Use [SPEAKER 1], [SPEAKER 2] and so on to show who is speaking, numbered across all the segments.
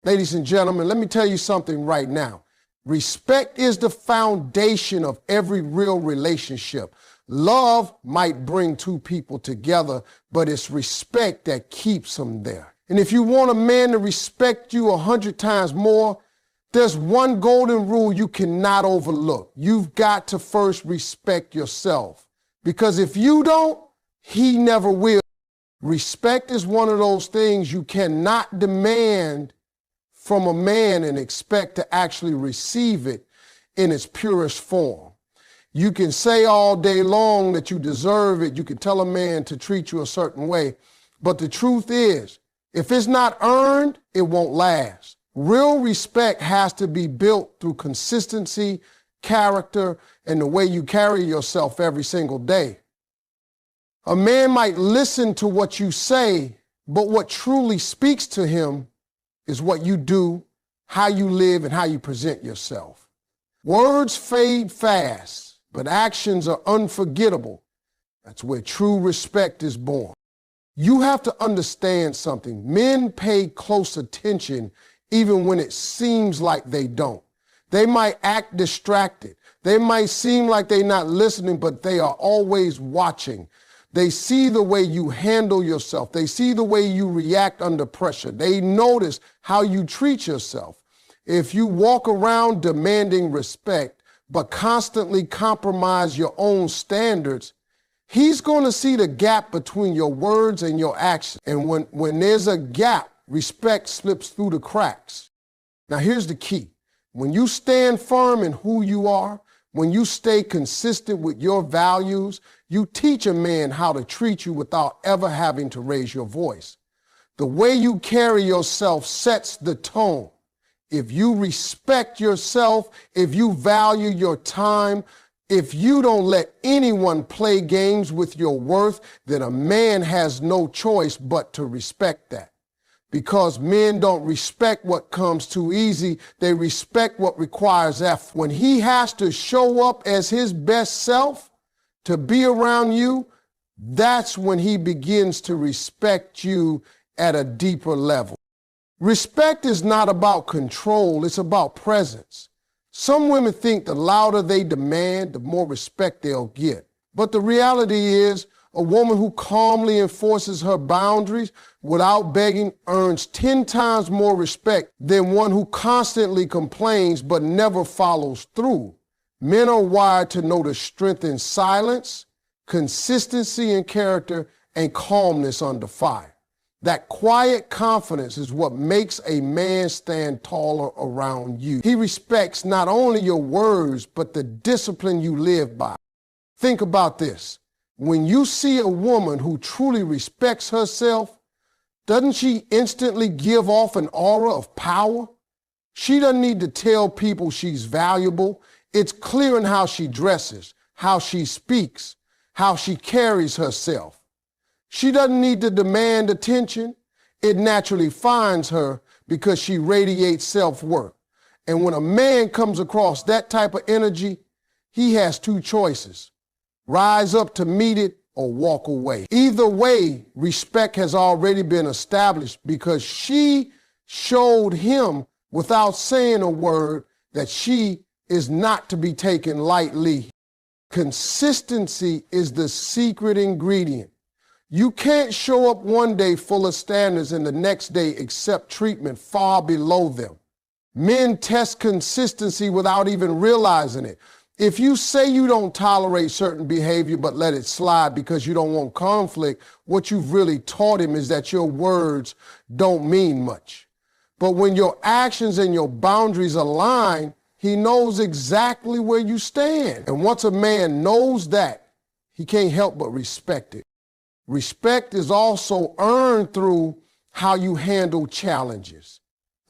[SPEAKER 1] Ladies and gentlemen, let me tell you something right now. Respect is the foundation of every real relationship. Love might bring two people together, but it's respect that keeps them there. And if you want a man to respect you 100 times more, there's one golden rule you cannot overlook. You've got to first respect yourself. Because if you don't, he never will. Respect is one of those things you cannot demand from a man and expect to actually receive it in its purest form. You can say all day long that you deserve it. You can tell a man to treat you a certain way. But the truth is, if it's not earned, it won't last. Real respect has to be built through consistency, character, and the way you carry yourself every single day. A man might listen to what you say, but what truly speaks to him is what you do, how you live, and how you present yourself. Words fade fast, but actions are unforgettable. That's where true respect is born. You have to understand something. Men pay close attention even when it seems like they don't. They might act distracted. They might seem like they're not listening, but they are always watching. They see the way you handle yourself. They see the way you react under pressure. They notice how you treat yourself. If you walk around demanding respect, but constantly compromise your own standards, he's going to see the gap between your words and your actions. And when there's a gap, respect slips through the cracks. Now, here's the key. When you stand firm in who you are, when you stay consistent with your values, you teach a man how to treat you without ever having to raise your voice. The way you carry yourself sets the tone. If you respect yourself, if you value your time, if you don't let anyone play games with your worth, then a man has no choice but to respect that. Because men don't respect what comes too easy, they respect what requires effort. When he has to show up as his best self to be around you, that's when he begins to respect you at a deeper level. Respect is not about control, it's about presence. Some women think the louder they demand, the more respect they'll get. But the reality is, a woman who calmly enforces her boundaries without begging earns 10 times more respect than one who constantly complains but never follows through. Men are wired to know the strength in silence, consistency in character, and calmness under fire. That quiet confidence is what makes a man stand taller around you. He respects not only your words, but the discipline you live by. Think about this. When you see a woman who truly respects herself, doesn't she instantly give off an aura of power? She doesn't need to tell people she's valuable. It's clear in how she dresses, how she speaks, how she carries herself. She doesn't need to demand attention. It naturally finds her because she radiates self-worth. And when a man comes across that type of energy, he has two choices. Rise up to meet it or walk away. Either way, respect has already been established because she showed him without saying a word that she is not to be taken lightly. Consistency is the secret ingredient. You can't show up one day full of standards and the next day accept treatment far below them. Men test consistency without even realizing it. If you say you don't tolerate certain behavior but let it slide because you don't want conflict, what you've really taught him is that your words don't mean much. But when your actions and your boundaries align, he knows exactly where you stand. And once a man knows that, he can't help but respect it. Respect is also earned through how you handle challenges.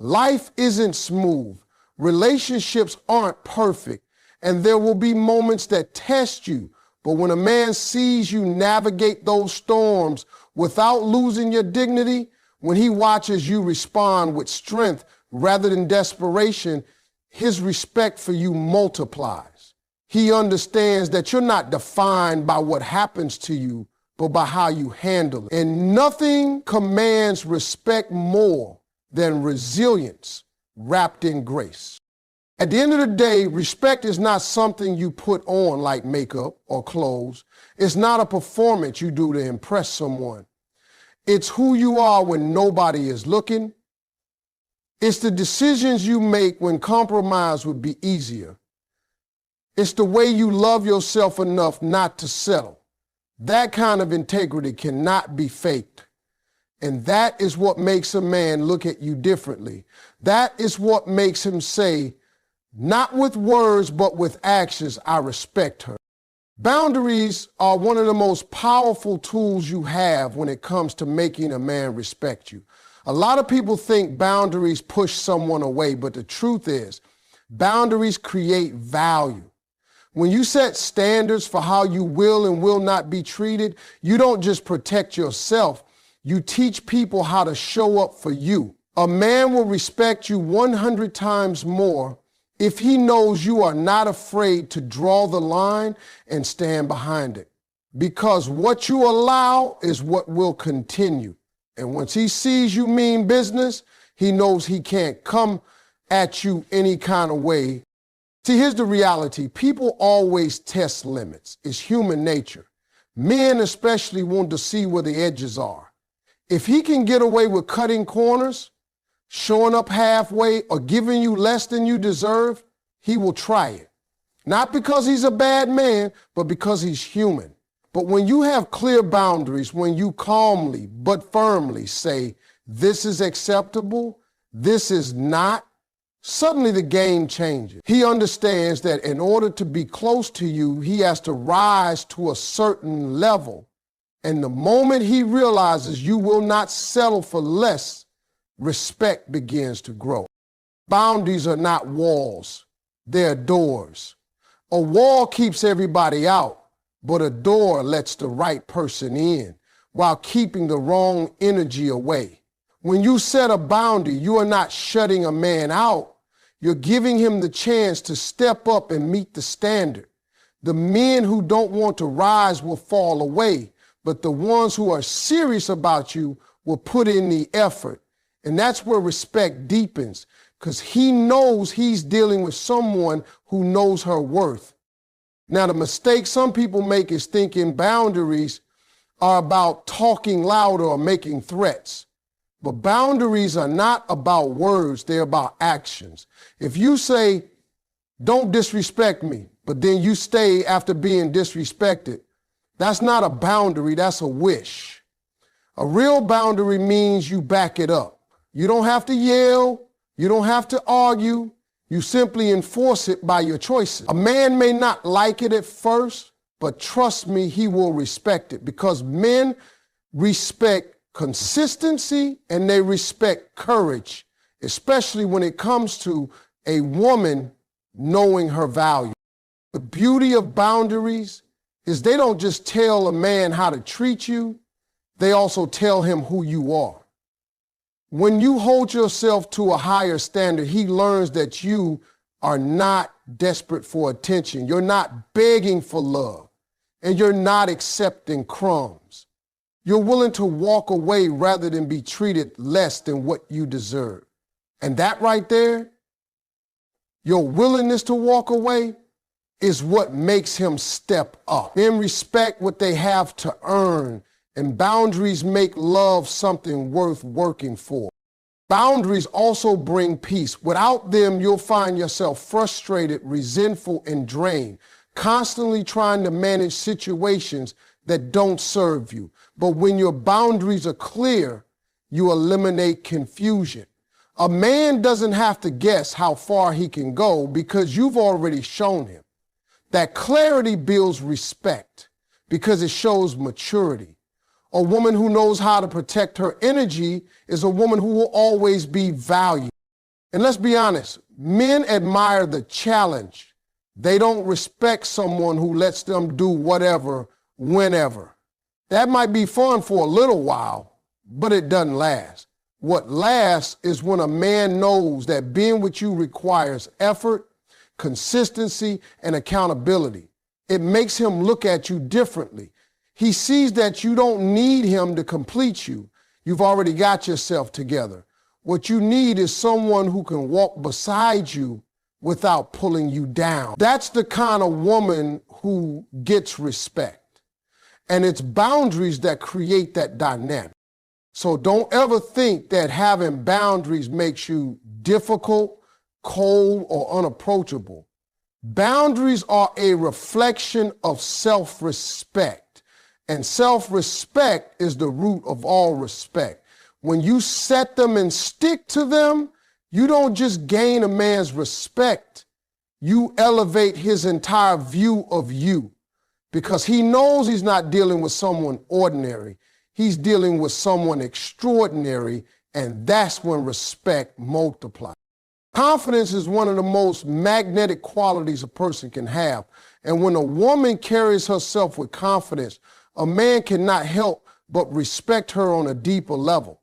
[SPEAKER 1] Life isn't smooth. Relationships aren't perfect. And there will be moments that test you. But when a man sees you navigate those storms without losing your dignity, when he watches you respond with strength rather than desperation, his respect for you multiplies. He understands that you're not defined by what happens to you, but by how you handle it. And nothing commands respect more than resilience wrapped in grace. At the end of the day, respect is not something you put on like makeup or clothes. It's not a performance you do to impress someone. It's who you are when nobody is looking. It's the decisions you make when compromise would be easier. It's the way you love yourself enough not to settle. That kind of integrity cannot be faked. And that is what makes a man look at you differently. That is what makes him say, not with words, but with actions, I respect her. Boundaries are one of the most powerful tools you have when it comes to making a man respect you. A lot of people think boundaries push someone away, but the truth is, boundaries create value. When you set standards for how you will and will not be treated, you don't just protect yourself, you teach people how to show up for you. A man will respect you 100 times more if he knows you are not afraid to draw the line and stand behind it. Because what you allow is what will continue. And once he sees you mean business, he knows he can't come at you any kind of way. See, here's the reality. People always test limits. It's human nature. Men especially want to see where the edges are. If he can get away with cutting corners, showing up halfway, or giving you less than you deserve, he will try it. Not because he's a bad man, but because he's human. But when you have clear boundaries, when you calmly but firmly say, this is acceptable, this is not, suddenly the game changes. He understands that in order to be close to you, he has to rise to a certain level. And the moment he realizes you will not settle for less, respect begins to grow. Boundaries are not walls, they're doors. A wall keeps everybody out, but a door lets the right person in while keeping the wrong energy away. When you set a boundary, you are not shutting a man out. You're giving him the chance to step up and meet the standard. The men who don't want to rise will fall away, but the ones who are serious about you will put in the effort. And that's where respect deepens, because he knows he's dealing with someone who knows her worth. Now, the mistake some people make is thinking boundaries are about talking louder or making threats. But boundaries are not about words, they're about actions. If you say, don't disrespect me, but then you stay after being disrespected, that's not a boundary, that's a wish. A real boundary means you back it up. You don't have to yell, you don't have to argue, you simply enforce it by your choices. A man may not like it at first, but trust me, he will respect it, because men respect consistency and they respect courage, especially when it comes to a woman knowing her value. The beauty of boundaries is they don't just tell a man how to treat you, they also tell him who you are. When you hold yourself to a higher standard, he learns that you are not desperate for attention. You're not begging for love, and you're not accepting crumbs. You're willing to walk away rather than be treated less than what you deserve. And that right there, your willingness to walk away, is what makes him step up. Men respect what they have to earn, and boundaries make love something worth working for. Boundaries also bring peace. Without them, you'll find yourself frustrated, resentful, and drained, constantly trying to manage situations that don't serve you. But when your boundaries are clear, you eliminate confusion. A man doesn't have to guess how far he can go because you've already shown him. That clarity builds respect because it shows maturity. A woman who knows how to protect her energy is a woman who will always be valued. And let's be honest, men admire the challenge. They don't respect someone who lets them do whatever, whenever. That might be fun for a little while, but it doesn't last. What lasts is when a man knows that being with you requires effort, consistency, and accountability. It makes him look at you differently. He sees that you don't need him to complete you. You've already got yourself together. What you need is someone who can walk beside you without pulling you down. That's the kind of woman who gets respect. And it's boundaries that create that dynamic. So don't ever think that having boundaries makes you difficult, cold, or unapproachable. Boundaries are a reflection of self-respect. And self-respect is the root of all respect. When you set them and stick to them, you don't just gain a man's respect, you elevate his entire view of you, because he knows he's not dealing with someone ordinary. He's dealing with someone extraordinary, and that's when respect multiplies. Confidence is one of the most magnetic qualities a person can have. And when a woman carries herself with confidence, a man cannot help but respect her on a deeper level.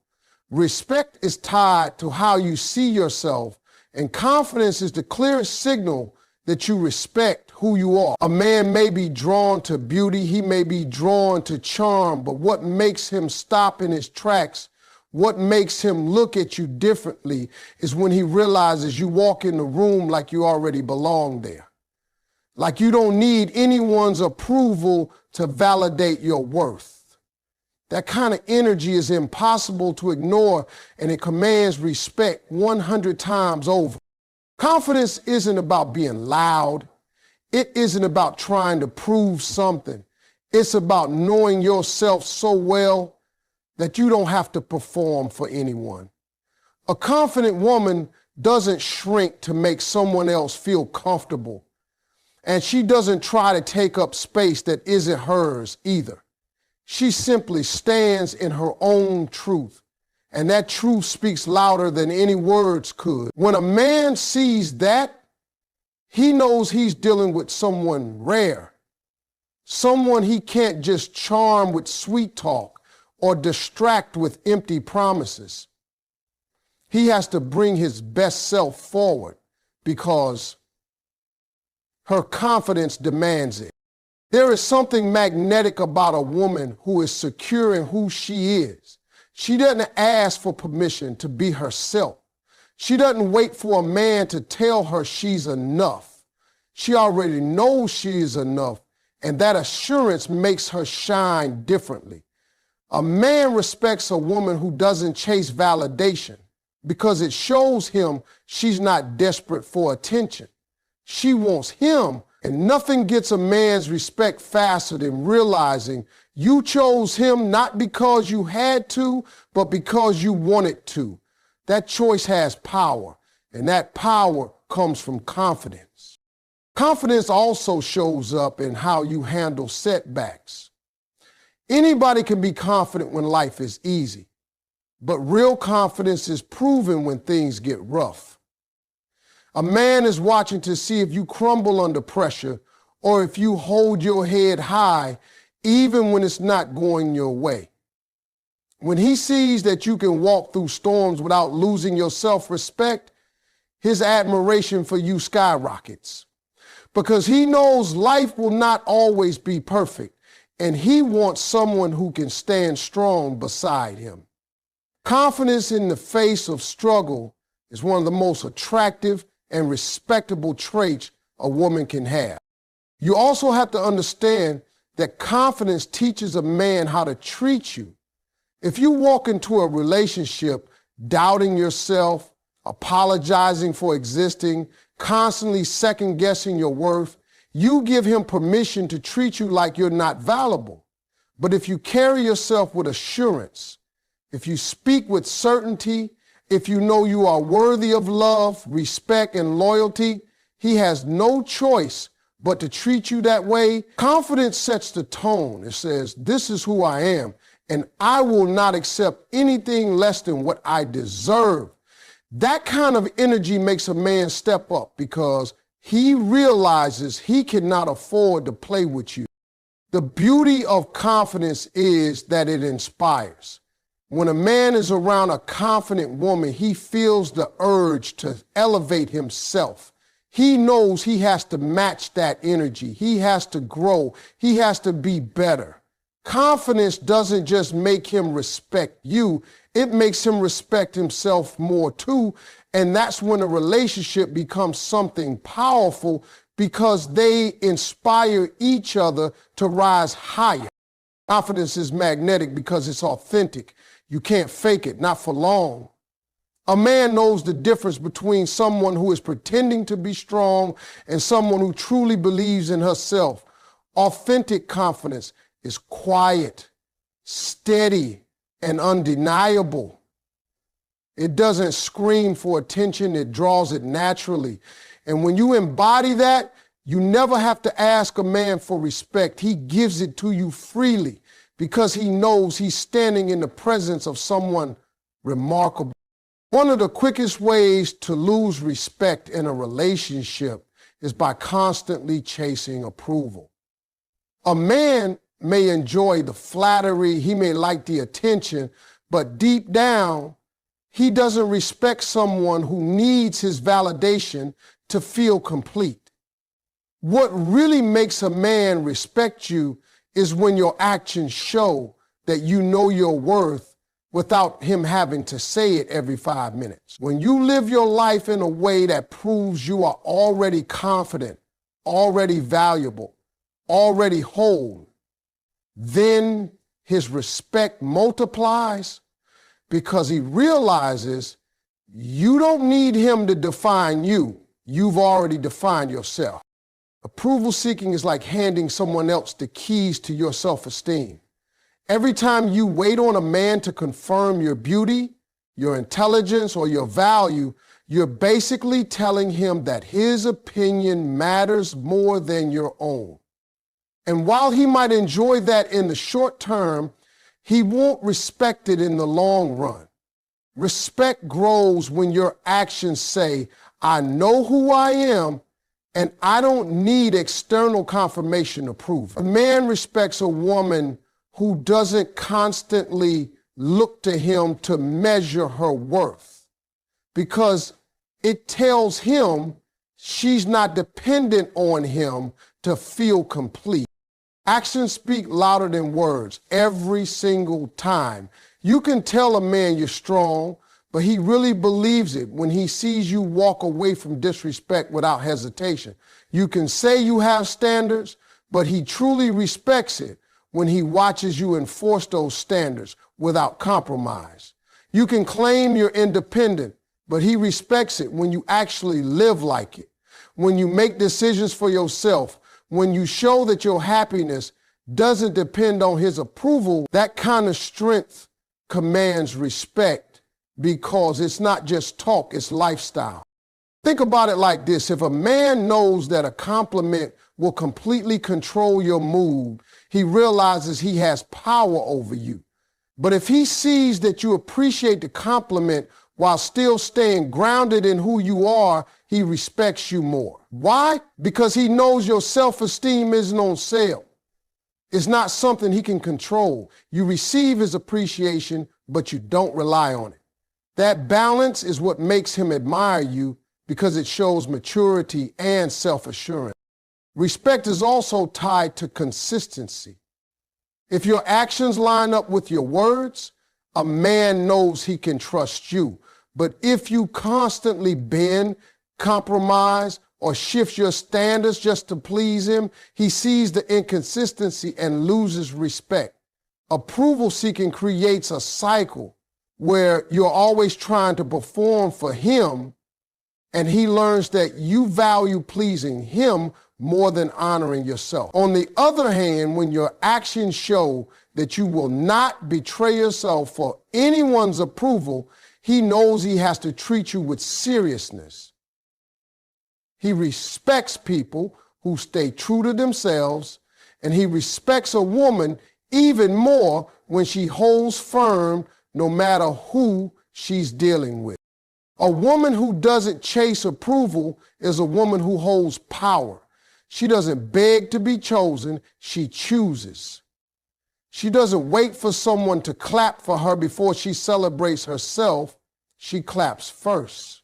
[SPEAKER 1] Respect is tied to how you see yourself, and confidence is the clearest signal that you respect who you are. A man may be drawn to beauty, he may be drawn to charm, but what makes him stop in his tracks, what makes him look at you differently, is when he realizes you walk in the room like you already belong there. Like you don't need anyone's approval to validate your worth. That kind of energy is impossible to ignore, and it commands respect 100 times over. Confidence isn't about being loud. It isn't about trying to prove something. It's about knowing yourself so well that you don't have to perform for anyone. A confident woman doesn't shrink to make someone else feel comfortable, and she doesn't try to take up space that isn't hers either. She simply stands in her own truth, and that truth speaks louder than any words could. When a man sees that, he knows he's dealing with someone rare, someone he can't just charm with sweet talk or distract with empty promises. He has to bring his best self forward because her confidence demands it. There is something magnetic about a woman who is secure in who she is. She doesn't ask for permission to be herself. She doesn't wait for a man to tell her she's enough. She already knows she is enough, and that assurance makes her shine differently. A man respects a woman who doesn't chase validation because it shows him she's not desperate for attention. She wants him, and nothing gets a man's respect faster than realizing you chose him not because you had to, but because you wanted to. That choice has power, and that power comes from confidence. Confidence also shows up in how you handle setbacks. Anybody can be confident when life is easy, but real confidence is proven when things get rough. A man is watching to see if you crumble under pressure or if you hold your head high even when it's not going your way. When he sees that you can walk through storms without losing your self-respect, his admiration for you skyrockets, because he knows life will not always be perfect, and he wants someone who can stand strong beside him. Confidence in the face of struggle is one of the most attractive and respectable traits a woman can have. You also have to understand that confidence teaches a man how to treat you. If you walk into a relationship doubting yourself, apologizing for existing, constantly second-guessing your worth, you give him permission to treat you like you're not valuable. But if you carry yourself with assurance, if you speak with certainty, if you know you are worthy of love, respect, and loyalty, he has no choice but to treat you that way. Confidence sets the tone. It says, this is who I am, and I will not accept anything less than what I deserve. That kind of energy makes a man step up because he realizes he cannot afford to play with you. The beauty of confidence is that it inspires. When a man is around a confident woman, he feels the urge to elevate himself. He knows he has to match that energy. He has to grow. He has to be better. Confidence doesn't just make him respect you, it makes him respect himself more too. And that's when a relationship becomes something powerful because they inspire each other to rise higher. Confidence is magnetic because it's authentic. You can't fake it, not for long. A man knows the difference between someone who is pretending to be strong and someone who truly believes in herself. Authentic confidence is quiet, steady, and undeniable. It doesn't scream for attention, it draws it naturally. And when you embody that, you never have to ask a man for respect. He gives it to you freely because he knows he's standing in the presence of someone remarkable. One of the quickest ways to lose respect in a relationship is by constantly chasing approval. A man may enjoy the flattery, he may like the attention, but deep down, he doesn't respect someone who needs his validation to feel complete. What really makes a man respect you is when your actions show that you know your worth without him having to say it every 5 minutes. When you live your life in a way that proves you are already confident, already valuable, already whole, then his respect multiplies because he realizes you don't need him to define you. You've already defined yourself. Approval seeking is like handing someone else the keys to your self-esteem. Every time you wait on a man to confirm your beauty, your intelligence, or your value, you're basically telling him that his opinion matters more than your own. And while he might enjoy that in the short term, he won't respect it in the long run. Respect grows when your actions say, I know who I am, and I don't need external confirmation to prove it. A man respects a woman who doesn't constantly look to him to measure her worth, because it tells him she's not dependent on him to feel complete. Actions speak louder than words every single time. You can tell a man you're strong, but he really believes it when he sees you walk away from disrespect without hesitation. You can say you have standards, but he truly respects it when he watches you enforce those standards without compromise. You can claim you're independent, but he respects it when you actually live like it, when you make decisions for yourself, when you show that your happiness doesn't depend on his approval. That kind of strength commands respect because it's not just talk, it's lifestyle. Think about it like this. If a man knows that a compliment will completely control your mood, he realizes he has power over you. But if he sees that you appreciate the compliment while still staying grounded in who you are, he respects you more. Why? Because he knows your self-esteem isn't on sale. It's not something he can control. You receive his appreciation, but you don't rely on it. That balance is what makes him admire you because it shows maturity and self-assurance. Respect is also tied to consistency. If your actions line up with your words, a man knows he can trust you. But if you constantly bend, compromise, or shift your standards just to please him, he sees the inconsistency and loses respect. Approval seeking creates a cycle where you're always trying to perform for him, and he learns that you value pleasing him more than honoring yourself. On the other hand, when your actions show that you will not betray yourself for anyone's approval, he knows he has to treat you with seriousness. He respects people who stay true to themselves, and he respects a woman even more when she holds firm no matter who she's dealing with. A woman who doesn't chase approval is a woman who holds power. She doesn't beg to be chosen, she chooses. She doesn't wait for someone to clap for her before she celebrates herself. She claps first.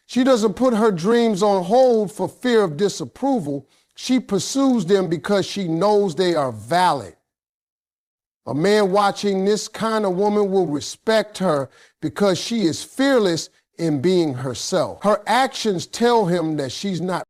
[SPEAKER 1] She doesn't put her dreams on hold for fear of disapproval. She pursues them because she knows they are valid. A man watching this kind of woman will respect her because she is fearless in being herself. Her actions tell him that she's not